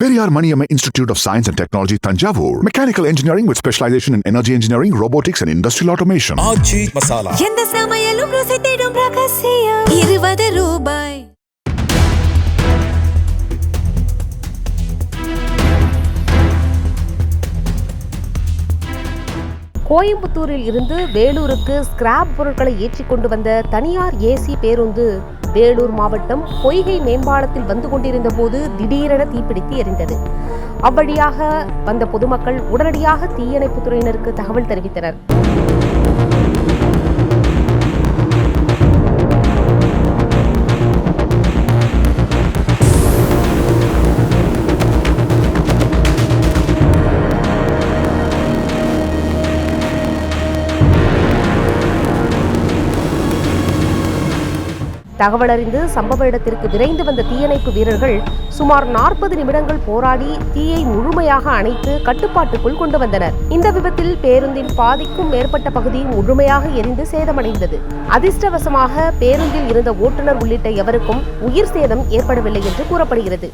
Periyar Maniamma Institute of Science and Technology, Tanjavur. Mechanical engineering with specialization in energy engineering, robotics and industrial automation. ஆச்சி மசாலா. எந்த சமையலும் ருசி தேடும் ரகசியம் ₹20. கோயம்புத்தூரில் இருந்து வேலூருக்கு ஸ்கிராப் பொருட்களை ஏற்றிக் கொண்டு வந்த தனியார் ஏசி பேருந்து வேலூர் மாவட்டம் பொய்கை மேம்பாலத்தில் வந்து கொண்டிருந்த போது திடீரென தீப்பிடித்து எரிந்தது. அவ்வழியாக வந்த பொதுமக்கள் உடனடியாக தீயணைப்புத் துறையினருக்கு தகவல் தெரிவித்தனர். தகவல் அறிந்து சம்பவ இடத்திற்கு விரைந்து வந்த தீயணைப்பு வீரர்கள் சுமார் 40 நிமிடங்கள் போராடி தீயை முழுமையாக அணைத்து கட்டுப்பாட்டுக்குள் கொண்டு வந்தனர். இந்த விபத்தில் பேருந்தின் பாதிக்கும் மேற்பட்ட பகுதி முழுமையாக எரிந்து சேதமடைந்தது. அதிர்ஷ்டவசமாக பேருந்தில் இருந்த ஓட்டுநர் உள்ளிட்ட எவருக்கும் உயிர் சேதம் ஏற்படவில்லை என்று கூறப்படுகிறது.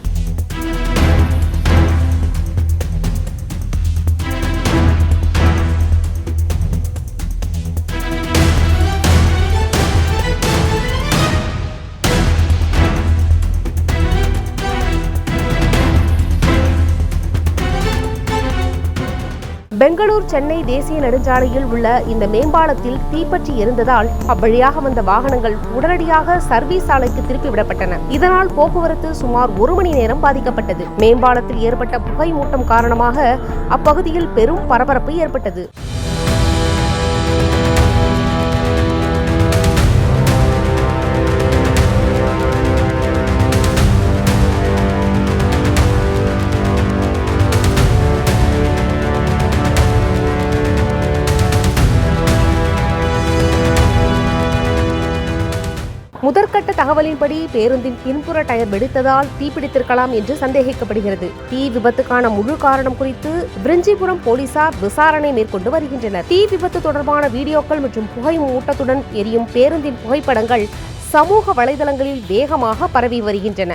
பெங்களூர் சென்னை தேசிய நெடுஞ்சாலையில் உள்ள இந்த மேம்பாலத்தில் தீப்பற்றி எரிந்ததால் அவ்வழியாக வந்த வாகனங்கள் உடனடியாக சர்வீஸ் சாலைக்கு திருப்பி விடப்பட்டன. இதனால் போக்குவரத்து சுமார் 1 மணி நேரம் பாதிக்கப்பட்டது. மேம்பாலத்தில் ஏற்பட்ட புகை மூட்டம் காரணமாக அப்பகுதியில் பெரும் பரபரப்பு ஏற்பட்டது. முதற்கட்ட தகவலின்படி பேருந்தின் பின்புற டயர் வெடித்ததால் தீப்பிடித்திருக்கலாம் என்று சந்தேகிக்கப்படுகிறது. தீ விபத்துக்கான முழு காரணம் குறித்து விருஞ்சிபுரம் போலீசார் விசாரணை மேற்கொண்டு வருகின்றனர். தீ விபத்து தொடர்பான வீடியோக்கள் மற்றும் புகை மூட்டத்துடன் எரியும் பேருந்தின் புகைப்படங்கள் சமூக வலைதளங்களில் வேகமாக பரவி வருகின்றன.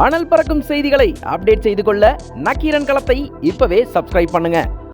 அனல் பறக்கும் செய்திகளை அப்டேட் செய்து கொள்ள நக்கீரன் களத்தை இப்பவே சப்ஸ்கிரைப் பண்ணுங்க.